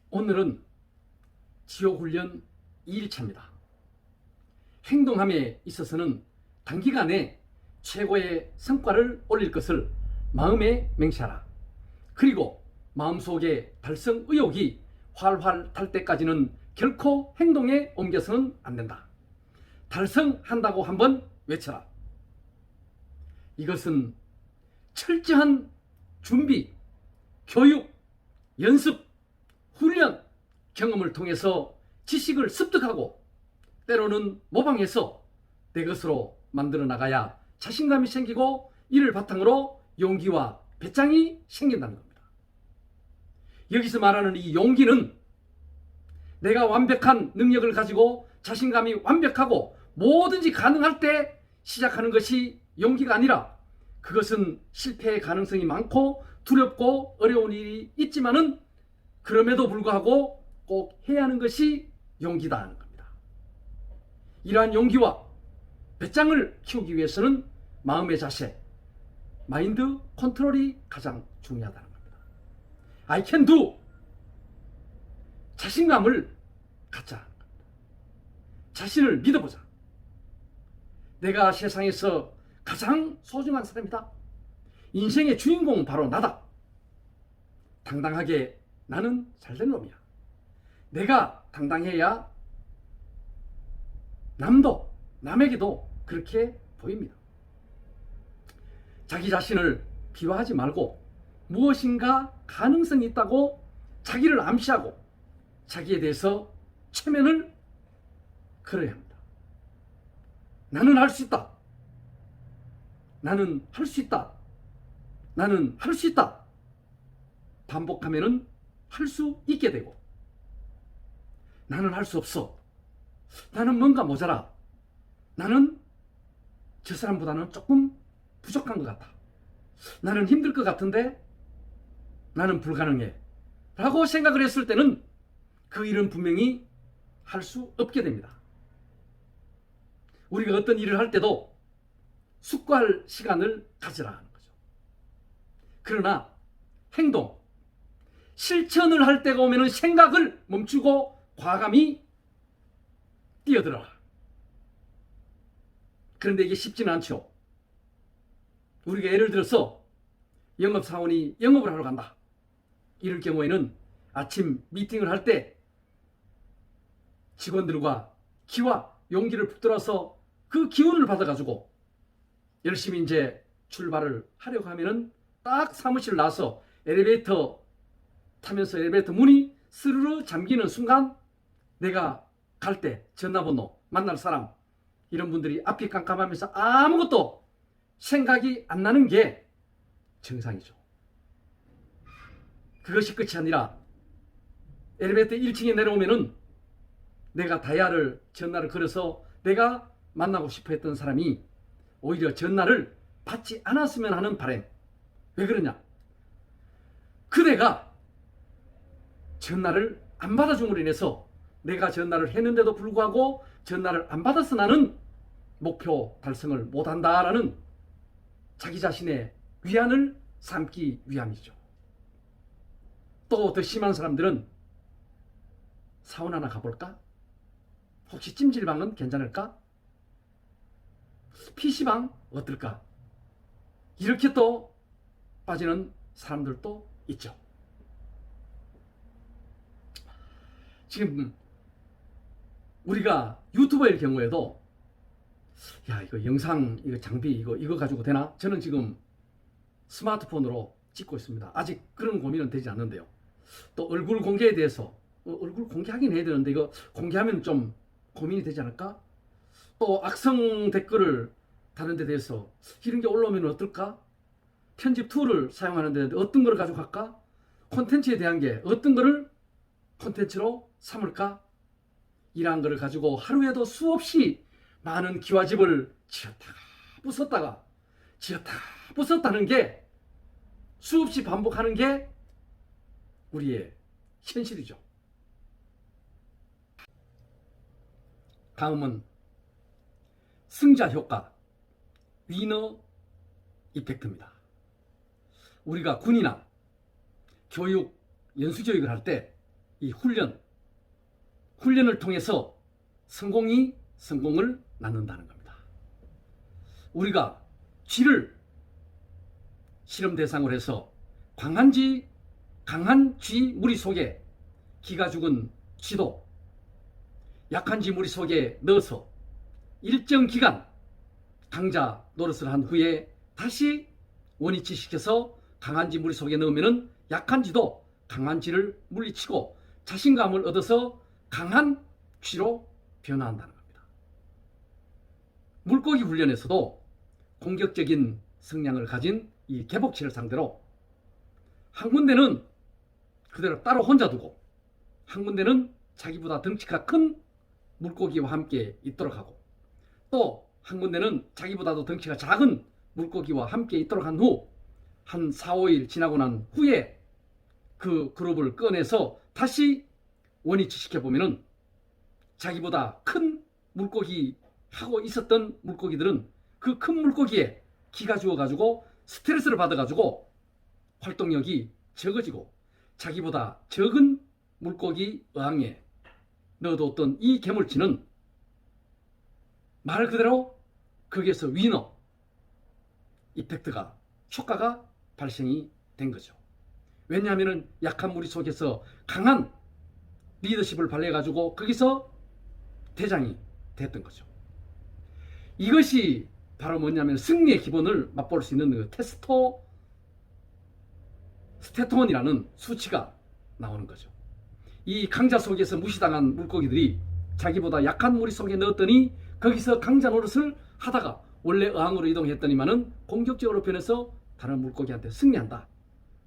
오늘은 지옥훈련 2일차입니다. 행동함에 있어서는 단기간에 최고의 성과를 올릴 것을 마음에 맹세하라. 그리고 마음속에 달성 의욕이 활활 탈 때까지는 결코 행동에 옮겨서는 안 된다. 달성한다고 한번 외쳐라. 이것은 철저한 준비, 교육, 연습, 훈련, 경험을 통해서 지식을 습득하고 때로는 모방해서 내 것으로 만들어 나가야 자신감이 생기고 이를 바탕으로 용기와 배짱이 생긴다는 겁니다. 여기서 말하는 이 용기는 내가 완벽한 능력을 가지고 자신감이 완벽하고 뭐든지 가능할 때 시작하는 것이 용기가 아니라, 그것은 실패의 가능성이 많고 두렵고 어려운 일이 있지만은 그럼에도 불구하고 꼭 해야 하는 것이 용기다 하는 겁니다. 이러한 용기와 배짱을 키우기 위해서는 마음의 자세, 마인드 컨트롤이 가장 중요하다는 겁니다. I can do. 자신감을 갖자. 자신을 믿어보자. 내가 세상에서 가장 소중한 사람이다. 인생의 주인공은 바로 나다. 당당하게 나는 잘된 놈이야. 내가 당당해야 남도, 남에게도 그렇게 보입니다. 자기 자신을 비하하지 말고 무엇인가 가능성이 있다고 자기를 암시하고 자기에 대해서 체면을 걸어야 합니다. 나는 할 수 있다. 나는 할 수 있다. 나는 할 수 있다. 반복하면은 할 수 있게 되고, 나는 할 수 없어. 나는 뭔가 모자라. 나는 저 사람보다는 조금 부족한 것 같아. 나는 힘들 것 같은데 나는 불가능해. 라고 생각을 했을 때는 그 일은 분명히 할 수 없게 됩니다. 우리가 어떤 일을 할 때도 숙고할 시간을 가지라 하는 거죠. 그러나 행동, 실천을 할 때가 오면 생각을 멈추고 과감히 뛰어들어라. 그런데 이게 쉽지는 않죠. 우리가 예를 들어서 영업사원이 영업을 하러 간다. 이럴 경우에는 아침 미팅을 할 때 직원들과 기와 용기를 붙들어서 그 기운을 받아가지고 열심히 이제 출발을 하려고 하면은 딱 사무실 나서 엘리베이터 타면서 엘리베이터 문이 스르르 잠기는 순간 내가 갈 때 전화번호, 만날 사람, 이런 분들이 앞이 깜깜하면서 아무것도 생각이 안 나는 게 정상이죠. 그것이 끝이 아니라 엘리베이터 1층에 내려오면은 내가 다이아를 전화를 걸어서 내가 만나고 싶어 했던 사람이 오히려 전화를 받지 않았으면 하는 바람. 왜 그러냐? 그대가 전화를 안 받아줌으로 인해서 내가 전화를 했는데도 불구하고 전화를 안 받아서 나는 목표 달성을 못한다라는 자기 자신의 위안을 삼기 위함이죠. 또 더 심한 사람들은 사우나나 가볼까? 혹시 찜질방은 괜찮을까? PC방 어떨까? 이렇게 또 빠지는 사람들도 있죠. 지금 우리가 유튜버일 경우에도 야, 이거 영상 이거 장비 이거 가지고 되나? 저는 지금 스마트폰으로 찍고 있습니다. 아직 그런 고민은 되지 않는데요. 또 얼굴 공개에 대해서 얼굴 공개하긴 해야 되는데 이거 공개하면 좀 고민이 되지 않을까? 또 악성 댓글을 다는 데 대해서 이런 게 올라오면 어떨까? 편집 툴을 사용하는데 어떤 거를 가지고 갈까? 콘텐츠에 대한 게 어떤 거를 콘텐츠로 삼을까? 이러한 거를 가지고 하루에도 수없이 많은 기와집을 지었다가 부쉈다가 지었다가 부쉈다는 게 수없이 반복하는 게 우리의 현실이죠. 다음은 승자 효과, 위너 이펙트입니다. 우리가 군이나 교육, 연수교육을 할 때 이 훈련을 통해서 성공을 낳는다는 겁니다. 우리가 쥐를 실험 대상으로 해서 강한 쥐 무리 속에 기가 죽은 쥐도 약한 쥐 무리 속에 넣어서 일정 기간 강자 노릇을 한 후에 다시 원위치시켜서 강한 쥐 무리 속에 넣으면 약한 쥐도 강한 쥐를 물리치고 자신감을 얻어서 강한 쥐로 변화한다는 겁니다. 물고기 훈련에서도 공격적인 성향을 가진 이 개복치를 상대로 한 군데는 그대로 따로 혼자 두고 한 군데는 자기보다 덩치가 큰 물고기와 함께 있도록 하고 또 한 군데는 자기보다도 덩치가 작은 물고기와 함께 있도록 한 후 한 4, 5일 지나고 난 후에 그 그룹을 꺼내서 다시 원위치 시켜보면은 자기보다 큰 물고기 하고 있었던 물고기들은 그 큰 물고기에 기가 죽어가지고 스트레스를 받아가지고 활동력이 적어지고 자기보다 적은 물고기 어항에 넣어뒀던 이 개물치는 말 그대로 거기에서 위너 이펙트가 효과가 발생이 된 거죠. 왜냐하면 약한 무리 속에서 강한 리더십을 발휘해가지고 거기서 대장이 됐던 거죠. 이것이 바로 뭐냐면 승리의 기본을 맛볼 수 있는 그 스테톤이라는 수치가 나오는 거죠. 이 강자 속에서 무시당한 물고기들이 자기보다 약한 무리 속에 넣었더니 거기서 강자 노릇을 하다가 원래 어항으로 이동했더니만은 공격적으로 변해서 다른 물고기한테 승리한다.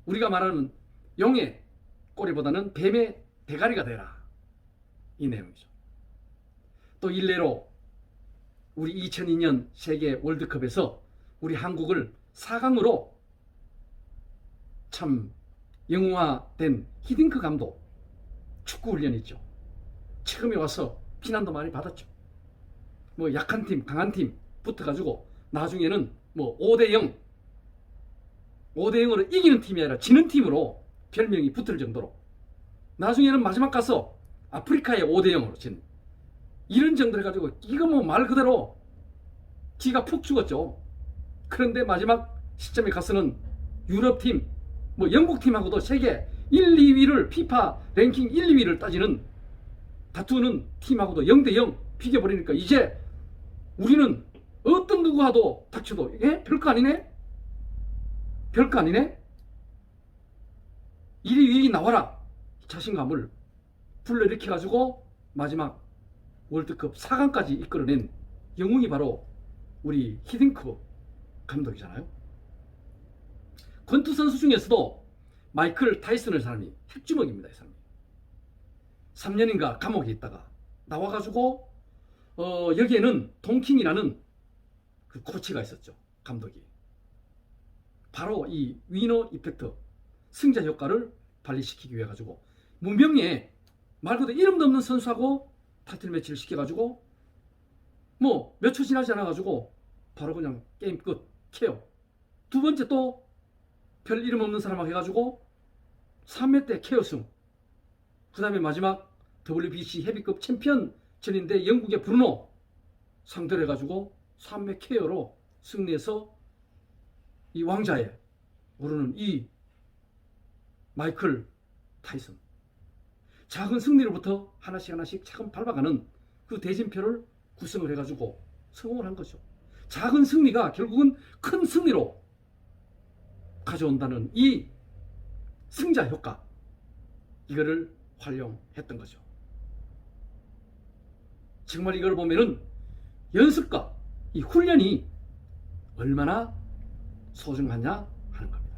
우리가 말하는 용의 꼬리보다는 뱀의 대가리가 되라. 이 내용이죠. 또 일례로 우리 2002년 세계 월드컵에서 우리 한국을 4강으로 참 영웅화된 히딩크 감독 축구 훈련 있죠. 처음에 와서 비난도 많이 받았죠. 뭐 약한 팀, 강한 팀 붙어가지고 나중에는 뭐 5대0으로 이기는 팀이 아니라 지는 팀으로 별명이 붙을 정도로 나중에는 마지막 가서 아프리카에 5대0으로 진 이런 정도로 해가지고 이거 뭐 말 그대로 지가 푹 죽었죠. 그런데 마지막 시점에 가서는 유럽팀, 뭐 영국팀하고도 세계 1, 2위를 피파 랭킹 1, 2위를 따지는 다투는 팀하고도 0대0 비겨버리니까 이제 우리는 어떤 누구와도 닥쳐도 별거 아니네? 별거 아니네? 1위, 2위 나와라. 자신감을 불러일으켜가지고 마지막 월드컵 4강까지 이끌어낸 영웅이 바로 우리 히딩크 감독이잖아요. 권투 선수 중에서도 마이클 타이슨을 사람이 핵주먹입니다. 이 사람이 3년인가 감옥에 있다가 나와가지고 여기에는 동킹이라는 그 코치가 있었죠. 감독이 바로 이 위너 이펙트 승자 효과를 발휘시키기 위해 가지고 문명에 말 그대로 이름도 없는 선수하고 타이틀 매치를 시켜가지고 뭐 몇 초 지나지 않아가지고 바로 그냥 게임 끝 KO. 두 번째 또 별 이름 없는 사람하고 해가지고 3회 때 KO 승. 그 다음에 마지막 WBC 헤비급 챔피언전인데 영국의 브루노 상대를 해가지고 3회 KO로 승리해서 이 왕자에 오르는 이 마이클 타이슨. 작은 승리로부터 하나씩 차근 밟아가는 그 대진표를 구성을 해가지고 성공을 한 거죠. 작은 승리가 결국은 큰 승리로 가져온다는 이 승자 효과, 이거를 활용했던 거죠. 정말 이걸 보면은 연습과 이 훈련이 얼마나 소중하냐 하는 겁니다.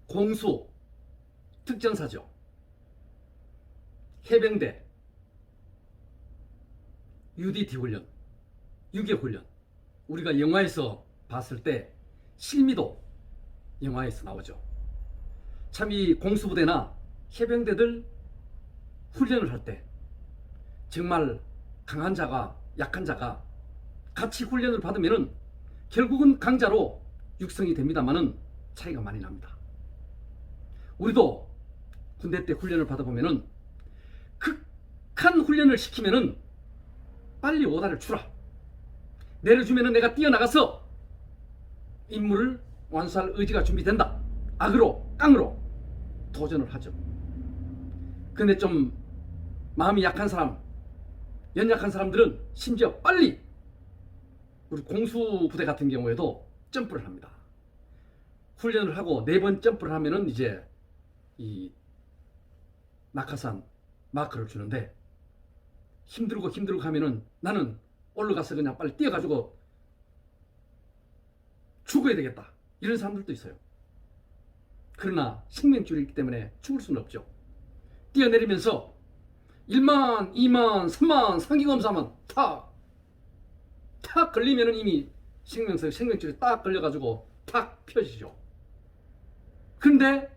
공수 특전사죠. 해병대 UDT 훈련, 유격 훈련. 우리가 영화에서 봤을 때 실미도 영화에서 나오죠. 참 이 공수부대나 해병대들 훈련을 할 때 정말 강한 자가 약한 자가 같이 훈련을 받으면은 결국은 강자로 육성이 됩니다만은 차이가 많이 납니다. 우리도 군대 때 훈련을 받아보면은 극한 훈련을 시키면은 빨리 오다를 주라. 내려주면은 내가 뛰어나가서 임무를 완수할 의지가 준비된다. 악으로 깡으로 도전을 하죠. 근데 좀 마음이 약한 사람, 연약한 사람들은 심지어 빨리, 우리 공수부대 같은 경우에도 점프를 합니다. 훈련을 하고 4번 점프를 하면은 이제 이 낙하산 마크를 주는데, 힘들고 하면은 나는 올라가서 그냥 빨리 뛰어가지고 죽어야 되겠다, 이런 사람들도 있어요. 그러나 생명줄이기 때문에 죽을 수는 없죠. 뛰어내리면서 1만, 2만, 3만 상기검사만 탁 걸리면은 이미 생명줄이 딱 걸려가지고 탁 펴지죠. 그런데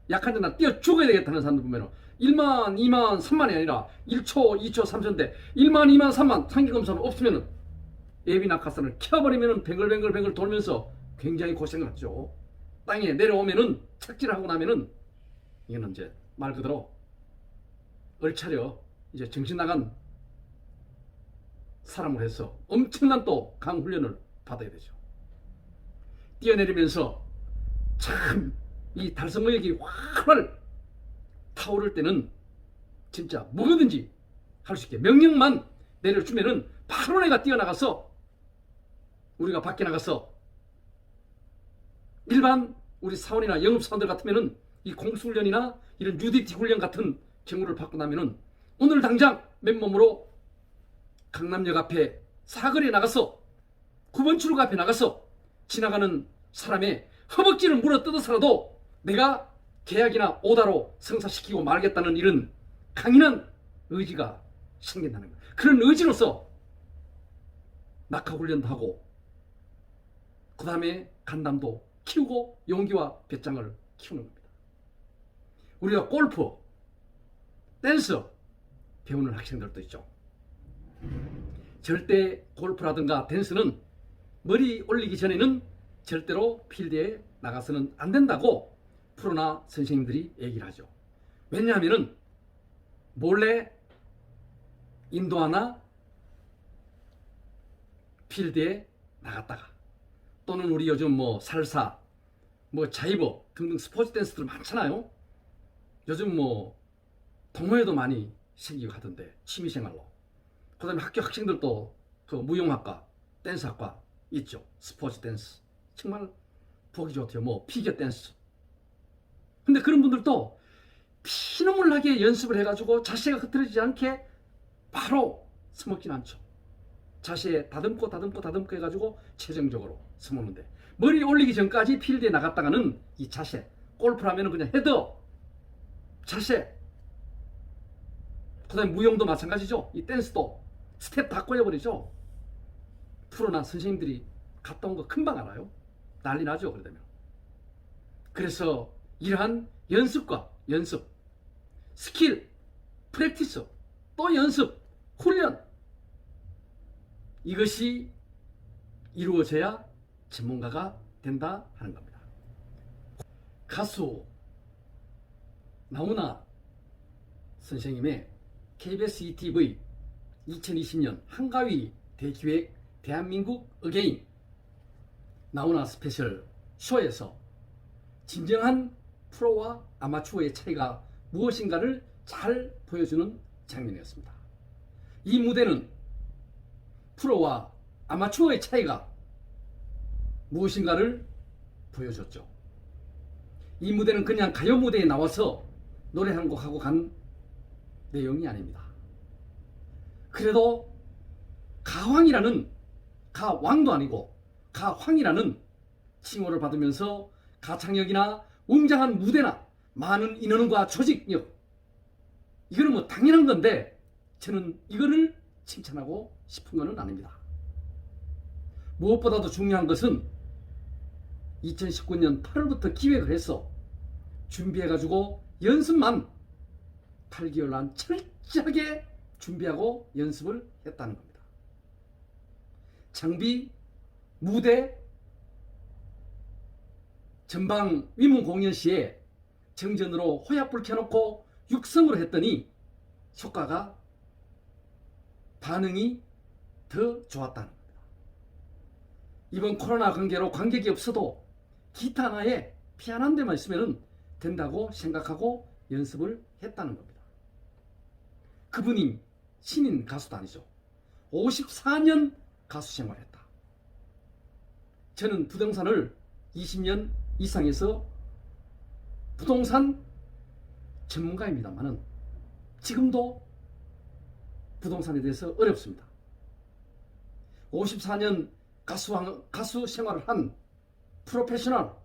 약한데 나 뛰어 죽어야 되겠다는 사람들 보면 1만, 2만, 3만이 아니라 1초, 2초, 3초인데 1만, 2만, 3만 상기검사만 없으면은 예비 낙하산을 켜버리면은 뱅글뱅글 돌면서 굉장히 고생을 하죠. 땅에 내려오면은 착지를 하고 나면은 이거는 이제 말 그대로 얼차려 이제 정신 나간 사람을 해서 엄청난 또 강훈련을 받아야 되죠. 뛰어내리면서 참 이 달성의욕이 활활 타오를 때는 진짜 뭐든지 할 수 있게 명령만 내려주면은 바로 내가 뛰어나가서, 우리가 밖에 나가서 일반 우리 사원이나 영업사원들 같으면은 이 공수훈련이나 이런 UDT 훈련 같은 경우를 받고 나면은 오늘 당장 맨몸으로 강남역 앞에 사거리에 나가서 9번 출구 앞에 나가서 지나가는 사람의 허벅지를 물어뜯어서라도 내가 계약이나 오다로 성사시키고 말겠다는 이런 강인한 의지가 생긴다는 거예요. 그런 의지로서 낙하훈련도 하고 그 다음에 간담도 키우고 용기와 배짱을 키우는 겁니다. 우리가 골프, 댄스 배우는 학생들도 있죠. 절대 골프라든가 댄스는 머리 올리기 전에는 절대로 필드에 나가서는 안 된다고 프로나 선생님들이 얘기를 하죠. 왜냐하면은 몰래 인도하나 필드에 나갔다가, 또는 우리 요즘 뭐 살사, 뭐 자이버 등등 스포츠 댄스들 많잖아요. 요즘 뭐 동호회도 많이 생기고 하던데, 취미생활로. 그 다음에 학교 학생들도 그 무용학과, 댄스학과 있죠. 스포츠 댄스 정말 보기 좋대요. 뭐 피겨 댄스. 근데 그런 분들도 피눈물 나게 연습을 해가지고 자세가 흐트러지지 않게 바로 서먹진 않죠. 자세 다듬고 해가지고 최종적으로 서먹는데, 머리 올리기 전까지 필드에 나갔다가는 이 자세, 골프라면은 그냥 헤더 자세, 그 다음에 무용도 마찬가지죠. 이 댄스도 스텝 다 꼬여버리죠. 프로나 선생님들이 갔다 온 거 금방 알아요. 난리 나죠. 그러면. 그래서 이러한 연습과 연습, 스킬, 프랙티스, 또 연습, 훈련, 이것이 이루어져야 전문가가 된다 하는 겁니다. 가수 나훈아 선생님의 KBS ETV 2020년 한가위 대기획 대한민국 어게인 나훈아 스페셜 쇼에서 진정한 프로와 아마추어의 차이가 무엇인가를 잘 보여주는 장면이었습니다. 이 무대는 프로와 아마추어의 차이가 무엇인가를 보여줬죠. 이 무대는 그냥 가요 무대에 나와서 노래 한 곡 하고 간 내용이 아닙니다. 그래도 가왕이라는, 가왕도 아니고 가황이라는 칭호를 받으면서 가창력이나 웅장한 무대나 많은 인원과 조직력, 이거는 뭐 당연한 건데 저는 이거를 칭찬하고 싶은 것은 아닙니다. 무엇보다도 중요한 것은 2019년 8월부터 기획을 해서 준비해가지고 연습만 8개월 안 철저하게 준비하고 연습을 했다는 겁니다. 장비, 무대, 전방 위문 공연 시에 정전으로 호약불 켜놓고 육성으로 했더니 효과가 반응이 더 좋았다는 겁니다. 이번 코로나 관계로 관객이 없어도 기타 하나에 피아노 한 대만 있으면 된다고 생각하고 연습을 했다는 겁니다. 그분이 신인 가수도 아니죠. 54년 가수 생활했다. 저는 부동산을 20년 이상해서 부동산 전문가입니다만은 지금도 부동산에 대해서 어렵습니다. 54년 가수 생활을 한 프로페셔널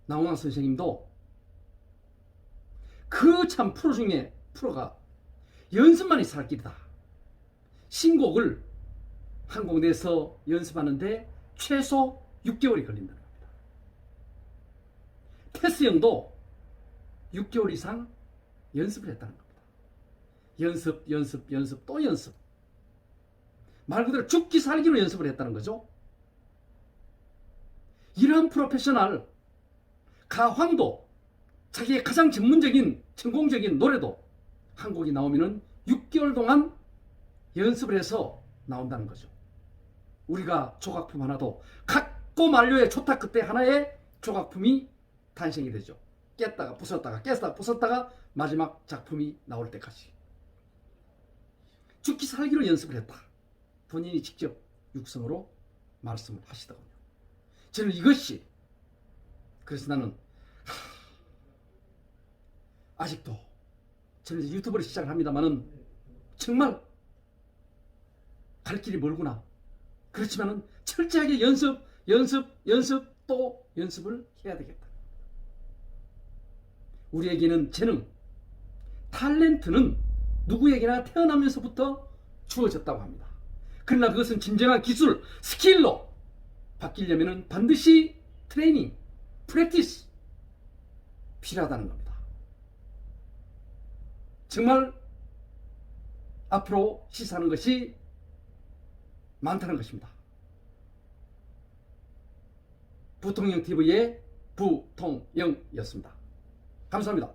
나훈아 선생님도 그 참 프로 중에 프로가 연습만이 살 길이다. 신곡을 한 곡 내서 연습하는데 최소 6개월이 걸린다는 겁니다. 테스 형도 6개월 이상 연습을 했다는 겁니다. 연습 또 연습. 말 그대로 죽기 살기로 연습을 했다는 거죠. 이러한 프로페셔널 가황도 자기의 가장 전문적인 전공적인 노래도 한 곡이 나오면은 6개월 동안 연습을 해서 나온다는 거죠. 우리가 조각품 하나도 각고 만료의 초탁 그때 하나의 조각품이 탄생이 되죠. 깼다가 부쉈다가 깼다가 부쉈다가 마지막 작품이 나올 때까지 죽기 살기로 연습을 했다. 본인이 직접 육성으로 말씀을 하시더군요. 저는 이것이 그래서 나는 아직도 저는 이제 유튜브를 시작을 합니다만은 정말 갈 길이 멀구나. 그렇지만은 철저하게 연습 또 연습을 해야 되겠다. 우리에게는 재능, 탤런트는 누구에게나 태어나면서부터 주어졌다고 합니다. 그러나 그것은 진정한 기술, 스킬로 바뀌려면 반드시 트레이닝, 프랙티스 필요하다는 겁니다. 정말 앞으로 시사하는 것이 많다는 것입니다. 부통령TV의 부통령이었습니다. 감사합니다.